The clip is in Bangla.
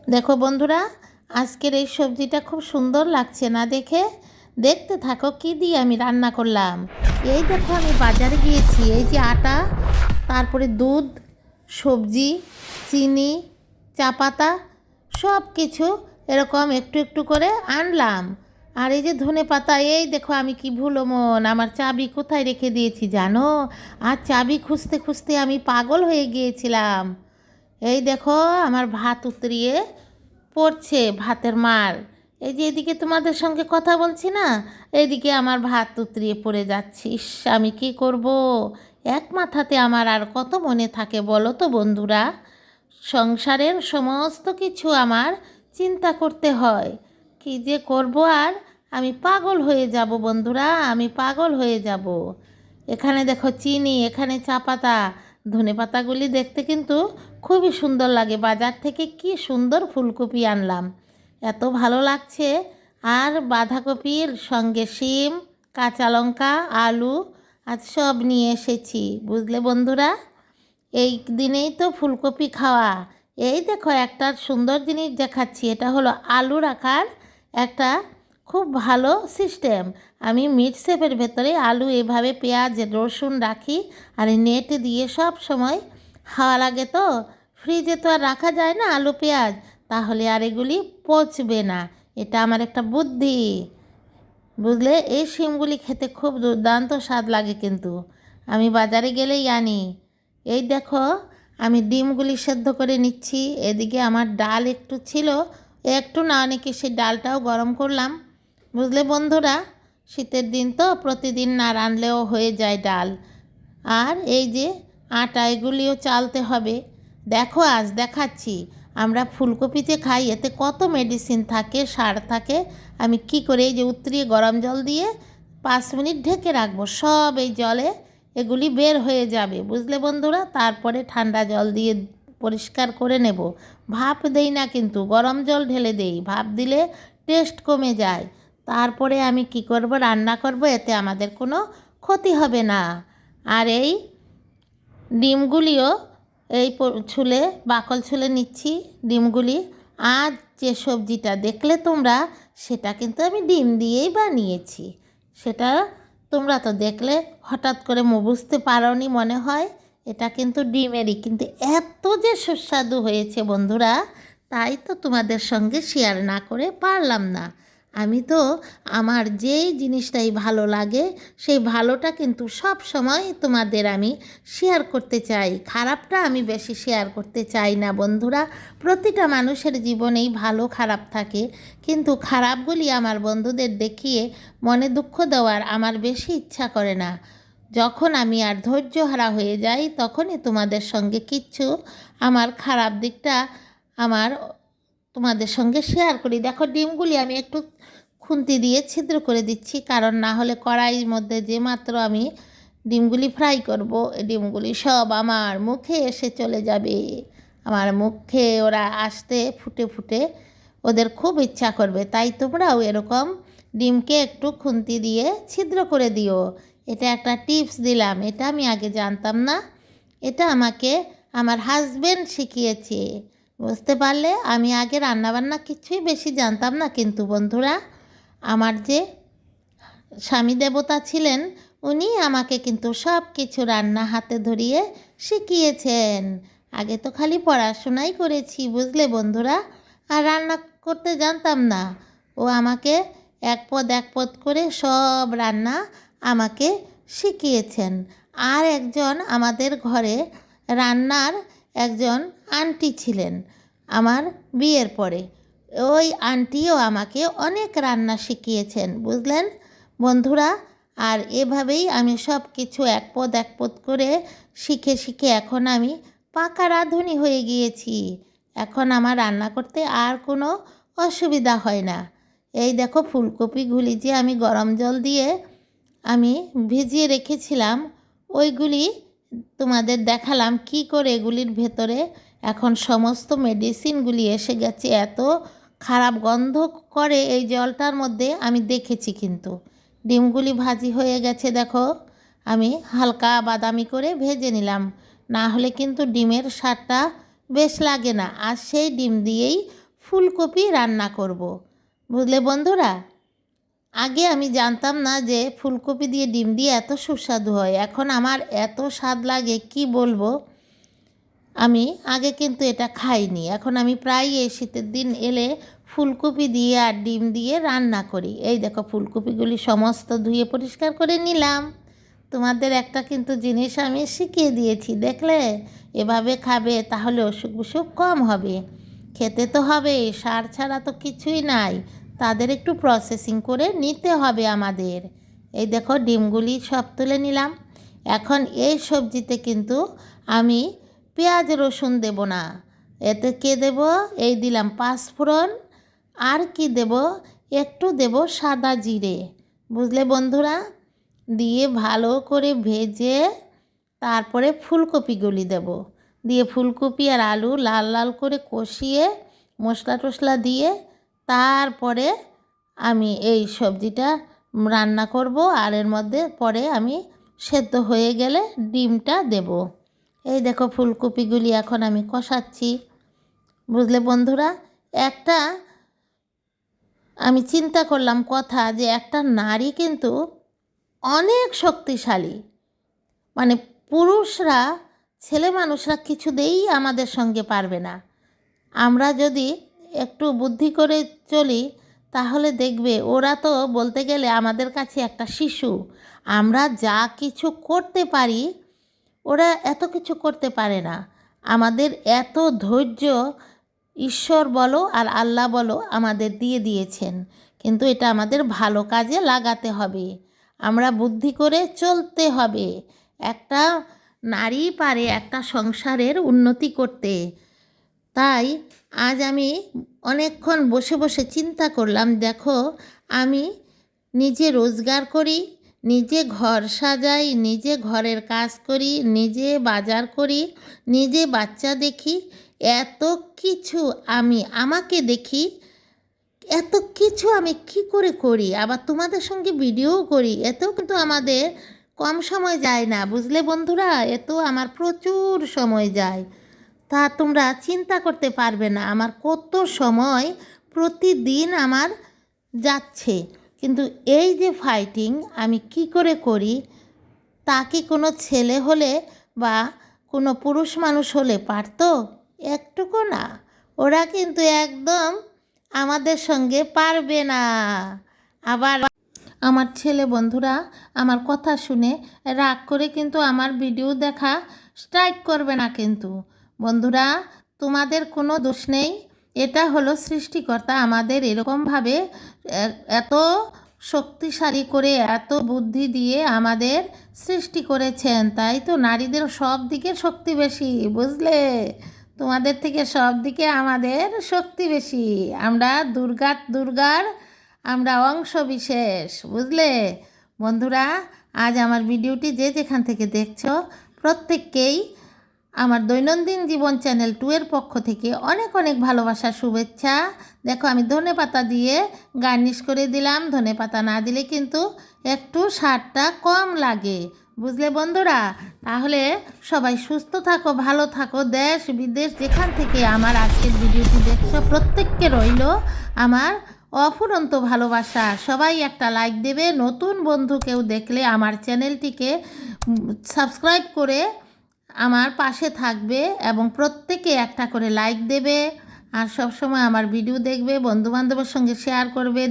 দেখো বন্ধুরা, আজকের এই সবজিটা খুব সুন্দর লাগছে না দেখে? দেখতে থাকো কি দিয়ে আমি রান্না করলাম। এই দেখো, আমি বাজারে গিয়েছি, এই যে আটা, তারপরে দুধ, সবজি, চিনি, চা পাতা, সব কিছু এরকম একটু একটু করে আনলাম। আর এই যে ধনে পাতা, এই দেখো আমি কি ভুলো মন, আমার চাবি কোথায় রেখে দিয়েছি জানো? আর চাবি খুঁজতে খুঁজতে আমি পাগল হয়ে গিয়েছিলাম। এই দেখো, আমার ভাত উতরিয়ে পড়ছে, ভাতের মার। এই যে এদিকে তোমাদের সঙ্গে কথা বলছি না, এইদিকে আমার ভাত উতরিয়ে পড়ে যাচ্ছিস। আমি কি করব? এক মাথাতে আমার আর কত মনে থাকে বলো তো বন্ধুরা? সংসারের সমস্ত কিছু আমার চিন্তা করতে হয়। কি যে করব আর, আমি পাগল হয়ে যাব বন্ধুরা, আমি পাগল হয়ে যাব। এখানে দেখো চিনি, এখানে চা পাতা, ধনে পাতাগুলি দেখতে কিন্তু খুবই সুন্দর লাগে। বাজার থেকে কি সুন্দর ফুলকপি আনলাম, এত ভালো লাগছে। আর বাঁধাকপির সঙ্গে শিম, কাঁচা লঙ্কা, আলু আজ সব নিয়ে এসেছি, বুঝলে বন্ধুরা? এই দিনেই তো ফুলকপি খাওয়া। এই দেখো, একটা সুন্দর জিনিস দেখাচ্ছি, এটা হলো আলু রাখার একটা খুব ভালো সিস্টেম। আমি মিট শেপের ভেতরে আলু এভাবে পেঁয়াজ রসুন রাখি, আর এই নেট দিয়ে সব সময় হাওয়া লাগে তো, ফ্রিজে তো আর রাখা যায় না আলু পেঁয়াজ, তাহলে আর এগুলি পচবে না। এটা আমার একটা বুদ্ধি, বুঝলে? এই শিমগুলি খেতে খুব দুর্দান্ত স্বাদ লাগে কিন্তু, আমি বাজারে গেলেই আনি। এই দেখো, আমি ডিমগুলি সেদ্ধ করে নিচ্ছি। এদিকে আমার ডাল একটু ছিল, একটু না অনেকে, সেই ডালটাও গরম করলাম, বুঝলে বন্ধুরা? শীতের দিন তো প্রতিদিন না রানলেও হয়ে যায় ডাল। আর এই যে আটা, এগুলিও চালতে হবে। দেখো আজ দেখাচ্ছি, আমরা ফুলকপি যে খাই এতে কত মেডিসিন থাকে, সার থাকে। আমি কি করে, এই যে উতরিয়ে গরম জল দিয়ে 5 মিনিট ঢেকে রাখবো, সব এই জলে এগুলি বের হয়ে যাবে, বুঝলে বন্ধুরা? তারপরে ঠান্ডা জল দিয়ে পরিষ্কার করে নেব। ভাপ দেই না কিন্তু, গরম জল ঢেলে দেই, ভাপ দিলে টেস্ট কমে যায়। তারপরে আমি কি করব, রান্না করব, এতে আমাদের কোনো ক্ষতি হবে না। আর এই ডিমগুলিও ছুলে, বাকল ছুলে নিচ্ছি ডিমগুলি। আজ যে সবজিটা দেখলে তোমরা, সেটা কিন্তু আমি ডিম দিয়েই বানিয়েছি। সেটা তোমরা তো দেখলে, হঠাৎ করে বুঝতে পারোনি মনে হয়। এটা কিন্তু ডিমেরই, কিন্তু এত যে সুস্বাদু হয়েছে বন্ধুরা, তাই তো তোমাদের সঙ্গে শেয়ার না করে পারলাম না। আমি তো আমার যেই জিনিসটাই ভালো লাগে, সেই ভালোটা কিন্তু সব সময় তোমাদের আমি শেয়ার করতে চাই, খারাপটা আমি বেশি শেয়ার করতে চাই না বন্ধুরা। প্রতিটা মানুষের জীবনেই ভালো খারাপ থাকে, কিন্তু খারাপগুলি আমার বন্ধুদের দেখিয়ে মনে দুঃখ দেওয়ার আমার বেশি ইচ্ছা করে না। যখন আমি আর ধৈর্যহারা হয়ে যাই, তখনই তোমাদের সঙ্গে কিচ্ছু আমার খারাপ দিকটা আমার তোমাদের সঙ্গে শেয়ার করি। দেখো, ডিমগুলি আমি একটু খুন্তি দিয়ে ছিদ্র করে দিচ্ছি, কারণ না হলে কড়াইয়ের মধ্যে যে মাত্র আমি ডিমগুলি ফ্রাই করব, এই ডিমগুলি সব আমার মুখে এসে চলে যাবে। আমার মুখে ওরা আসতে ফুটে ফুটে ওদের খুব ইচ্ছা করবে। তাই তোমরাও এরকম ডিমকে একটু খুন্তি দিয়ে ছিদ্র করে দিও। এটা একটা টিপস দিলাম, এটা আমি আগে জানতাম না, এটা আমাকে আমার হাজবেন্ড শিখিয়েছে, বুঝতে পারলে? আমি আগে রান্নাবান্না কিছুই বেশি জানতাম না, কিন্তু বন্ধুরা, আমার যে স্বামী দেবতা ছিলেন, উনি আমাকে কিন্তু সব কিছু রান্না হাতে ধরিয়ে শিখিয়েছেন। আগে তো খালি পড়াশোনাই করেছি, বুঝলে বন্ধুরা, আর রান্না করতে জানতাম না। ও আমাকে এক পদ এক পদ করে সব রান্না আমাকে শিখিয়েছেন। আর একজন আমাদের ঘরে রান্নার একজন আন্টি ছিলেন আমার বিয়ের পরে, ওই আন্টিও আমাকে অনেক রান্না শিখিয়েছেন, বুঝলেন বন্ধুরা? আর এভাবেই আমি সব কিছু এক পদ করে শিখে শিখে এখন আমি পাকা রাঁধুনি হয়ে গিয়েছি। এখন আমার রান্না করতে আর কোনো অসুবিধা হয় না। এই দেখো, ফুলকপিগুলি যে আমি গরম জল দিয়ে আমি ভিজিয়ে রেখেছিলাম, ওইগুলি তোমাদের দেখালাম কি করে এগুলির ভেতরে এখন সমস্ত মেডিসিনগুলি এসে গেছে, এত খারাপ গন্ধ করে এই জলটার মধ্যে, আমি দেখেছি। কিন্তু ডিমগুলি ভাজি হয়ে গেছে, দেখো আমি হালকা বাদামি করে ভেজে নিলাম, না হলে কিন্তু ডিমের স্বাদটা বেশ লাগে না। আর সেই ডিম দিয়েই ফুলকপি রান্না করব। বুঝলে বন্ধুরা, আগে আমি জানতাম না যে ফুলকপি দিয়ে ডিম দিয়ে এত সুস্বাদু হয়। এখন আমার এত স্বাদ লাগে কি বলবো। আমি আগে কিন্তু এটা খাইনি। এখন আমি প্রায় এই শীতের দিন এলে ফুলকপি দিয়ে আর ডিম দিয়ে রান্না করি। এই দেখো ফুলকপিগুলি সমস্ত ধুয়ে পরিষ্কার করে নিলাম। তোমাদের একটা কিন্তু জিনিস আমি শিখিয়ে দিয়েছি, দেখলে? এভাবে খাবে তাহলে অসুখ বিসুখ কম হবে। খেতে তো হবে, সার ছাড়া তো কিছুই নাই। তাদের একটু প্রসেসিং করে নিতে হবে আমাদের। এই দেখো ডিমগুলি সব তুলে নিলাম। এখন এই সবজিতে কিন্তু আমি পেঁয়াজ রসুন দেব না। এতে কে দেব? এই দিলাম পাঁচফোড়ন। আর কি দেব? একটু দেব সাদা জিরে। বুঝলে বন্ধুরা? দিয়ে ভালো করে ভেজে তারপরে ফুলকপিগুলি দেব। দিয়ে ফুলকপি আর আলু লাল লাল করে কষিয়ে মশলা টশলা দিয়ে তারপরে আমি এই সবজিটা রান্না করব। আর এর মধ্যে পরে আমি সেদ্ধ হয়ে গেলে ডিমটা দেব। এই দেখো ফুলকপিগুলি এখন আমি কষাচ্ছি। বুঝলে বন্ধুরা, একটা আমি চিন্তা করলাম কথা যে একটা নারী কিন্তু অনেক শক্তিশালী। মানে পুরুষরা, ছেলে মানুষরা কিছুতেই আমাদের সঙ্গে পারবে না। আমরা যদি একটু বুদ্ধি করে চলি তাহলে দেখবে ওরা তো বলতে গেলে আমাদের কাছে একটা শিশু। আমরা যা কিছু করতে পারি ওরা এত কিছু করতে পারে না। আমাদের এত ধৈর্য ঈশ্বর বলো আর আল্লাহ বলো আমাদের দিয়ে দিয়েছেন, কিন্তু এটা আমাদের ভালো কাজে লাগাতে হবে। আমরা বুদ্ধি করে চলতে হবে। একটা নারী পারে একটা সংসারের উন্নতি করতে। তাই আজ আমি অনেকক্ষণ বসে বসে চিন্তা করলাম, দেখো আমি নিজে রোজগার করি, নিজে ঘর সাজাই, নিজে ঘরের কাজ করি, নিজে বাজার করি, নিজে বাচ্চা দেখি, এত কিছু আমি আমাকে দেখি, এত কিছু আমি কি করে করি, আবার তোমাদের সঙ্গে ভিডিও করি। এতেও কিন্তু আমাদের কম সময় যায় না। বুঝলে বন্ধুরা, এতেও আমার প্রচুর সময় যায়। তা তোমরা চিন্তা করতে পারবে না আমার কত সময় প্রতিদিন আমার যাচ্ছে। কিন্তু এই যে ফাইটিং আমি কি করে করি, তা কি কোনো ছেলে হলে বা কোনো পুরুষ মানুষ হলে পারতো? একটুকু না। ওরা কিন্তু একদম আমাদের সঙ্গে পারবে না। আবার আমার ছেলে বন্ধুরা আমার কথা শুনে রাগ করে কিন্তু আমার ভিডিও দেখা স্ট্রাইক করবে না কিন্তু। বন্ধুরা, তোমাদের কোনো দোষ নেই। এটা হলো সৃষ্টিকর্তা আমাদের এরকমভাবে এত শক্তিশালী করে এত বুদ্ধি দিয়ে আমাদের সৃষ্টি করেছেন। তাই তো নারীদের সব দিকে শক্তি বেশি, বুঝলে? তোমাদের থেকে সব দিকে আমাদের শক্তি বেশি। আমরা দুর্গার আমরা অংশ বিশেষ, বুঝলে বন্ধুরা? আজ আমার ভিডিওটি যে যেখান থেকে দেখছো প্রত্যেককেই আমার দৈনন্দিন জীবন চ্যানেল 2 এর পক্ষ থেকে অনেক অনেক ভালোবাসা, শুভেচ্ছা। দেখো আমি ধনেপাতা দিয়ে গার্নিশ করে দিলাম। ধনেপাতা না দিলে কিন্তু একটু স্বাদটা কম লাগে, বুঝলে বন্ধুরা? তাহলে সবাই সুস্থ থাকো, ভালো থাকো। দেশ বিদেশ যেখান থেকে আমার আজকের ভিডিওটি দেখছো প্রত্যেককে রইল আমার অফুরন্ত ভালোবাসা। সবাই একটা লাইক দেবে। নতুন বন্ধু কেউ দেখলে আমার চ্যানেলটিকে সাবস্ক্রাইব করে আমার পাশে থাকবে এবং প্রত্যেকে একটা করে লাইক দেবে। আর সবসময় আমার ভিডিও দেখবে, বন্ধুবান্ধবের সঙ্গে শেয়ার করবে।